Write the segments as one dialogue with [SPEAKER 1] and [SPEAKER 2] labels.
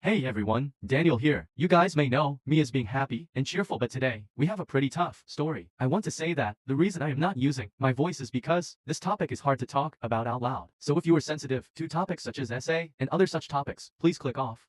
[SPEAKER 1] Hey everyone, Daniel here. You guys may know me as being happy and cheerful, but today we have a pretty tough story. I want to say that the reason I am not using my voice is because this topic is hard to talk about out loud. So if you are sensitive to topics such as essay and other such topics, please click off.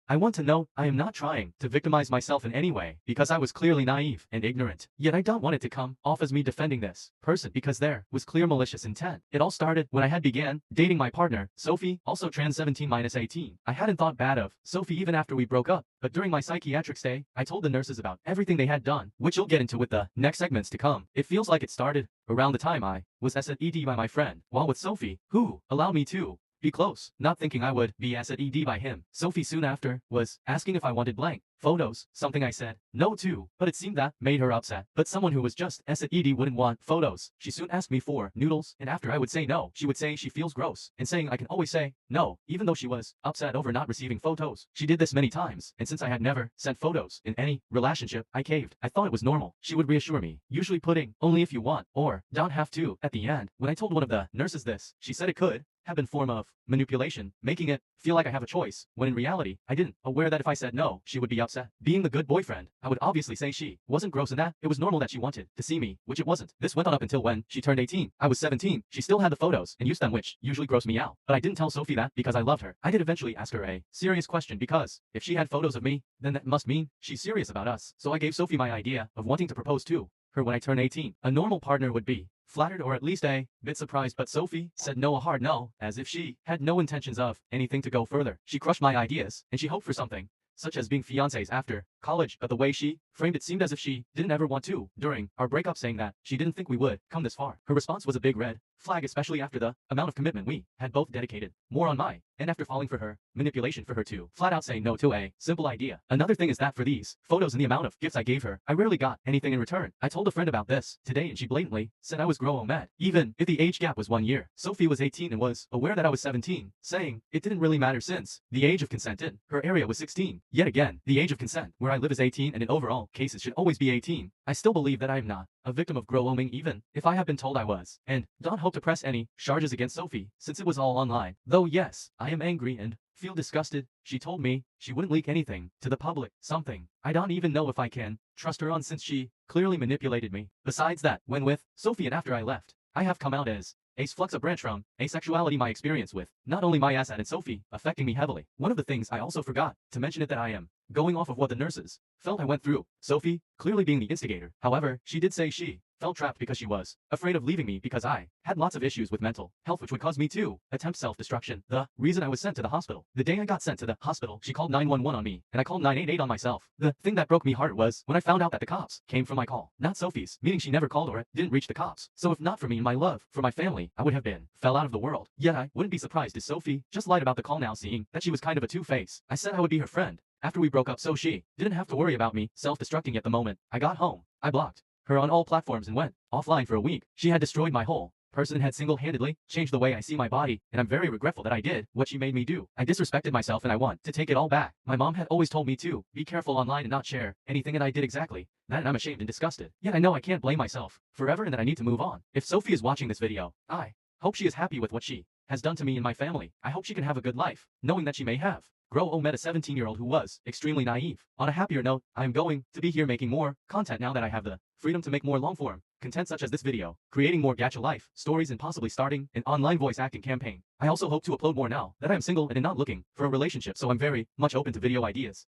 [SPEAKER 1] I want to note, I am not trying to victimize myself in any way, because I was clearly naive and ignorant. Yet I don't want it to come off as me defending this person, because there was clear malicious intent. It all started when I had began dating my partner, Sophie, also trans 17-18. I hadn't thought bad of Sophie even after we broke up, but during my psychiatric stay, I told the nurses about everything they had done, which you'll get into with the next segments to come. It feels like it started around the time I was SED by my friend, while with Sophie, who allowed me to be close, not thinking I would be SED by him. Sophie soon after was asking if I wanted blank photos, something I said no to, but it seemed that made her upset. But someone who was just SED wouldn't want photos. She soon asked me for noodles, and after I would say no, she would say she feels gross, and saying I can always say no, even though she was upset over not receiving photos. She did this many times, and since I had never sent photos in any relationship, I caved. I thought it was normal. She would reassure me, usually putting only if you want, or don't have to, at the end. When I told one of the nurses this, she said it could have been form of manipulation, making it feel like I have a choice, when in reality, I didn't, aware that if I said no, she would be upset. Being the good boyfriend, I would obviously say she wasn't gross and that it was normal that she wanted to see me, which it wasn't. This went on up until when she turned 18. I was 17. She still had the photos and used them, which usually grossed me out. But I didn't tell Sophie that because I loved her. I did eventually ask her a serious question, because if she had photos of me, then that must mean she's serious about us. So I gave Sophie my idea of wanting to propose to her when I turn 18. A normal partner would be flattered or at least a bit surprised, but Sophie said no, a hard no, as if she had no intentions of anything to go further. She crushed my ideas, and she hoped for something, such as being fiancés after college, but the way she framed it seemed as if she didn't ever want to, during our breakup, saying that she didn't think we would come this far. Her response was a big red flag, especially after the amount of commitment we had both dedicated more on my and after falling for her manipulation for her to flat out say no to a simple idea. Another thing is that for these photos and the amount of gifts I gave her, I rarely got anything in return. I told a friend about this today, and she blatantly said I was grow-o-mad, even if the age gap was 1 year. Sophie was 18 and was aware that I was 17, saying it didn't really matter since the age of consent in her area was 16. Yet again, the age of consent where I live is 18, and in overall cases should always be 18. I still believe that I am not a victim of grow-oming, even if I have been told I was, and don't hope to press any charges against Sophie since it was all online. Though yes, I am angry and feel disgusted. She told me she wouldn't leak anything to the public, something I don't even know if I can trust her on, since she clearly manipulated me. Besides that, when with Sophie and after I left, I have come out as ace flux, a branch from asexuality. My experience with not only my ass and Sophie affecting me heavily. One of the things I also forgot to mention it that I am going off of what the nurses felt I went through, Sophie clearly being the instigator. However, she did say she felt trapped because she was afraid of leaving me, because I had lots of issues with mental health which would cause me to attempt self-destruction. The reason I was sent to the hospital. The day I got sent to the hospital, she called 911 on me, and I called 988 on myself. The thing that broke me heart was when I found out that the cops came from my call, not Sophie's, meaning she never called or didn't reach the cops. So if not for me and my love for my family, I would have been fell out of the world. Yet I wouldn't be surprised if Sophie just lied about the call now, seeing that she was kind of a two-face. I said I would be her friend after we broke up, so she didn't have to worry about me self-destructing. At the moment I got home, I blocked her on all platforms and went offline for a week. She had destroyed my whole person and had single-handedly changed the way I see my body, and I'm very regretful that I did what she made me do. I disrespected myself and I want to take it all back. My mom had always told me to be careful online and not share anything, and I did exactly that, and I'm ashamed and disgusted. Yet I know I can't blame myself forever and that I need to move on. If Sophie is watching this video, I hope she is happy with what she has done to me and my family. I hope she can have a good life, knowing that she may have met a 17-year-old who was extremely naive. On a happier note, I am going to be here making more content now that I have the freedom to make more long-form content such as this video, creating more gacha life stories, and possibly starting an online voice acting campaign. I also hope to upload more now that I am single and not looking for a relationship, so I'm very much open to video ideas.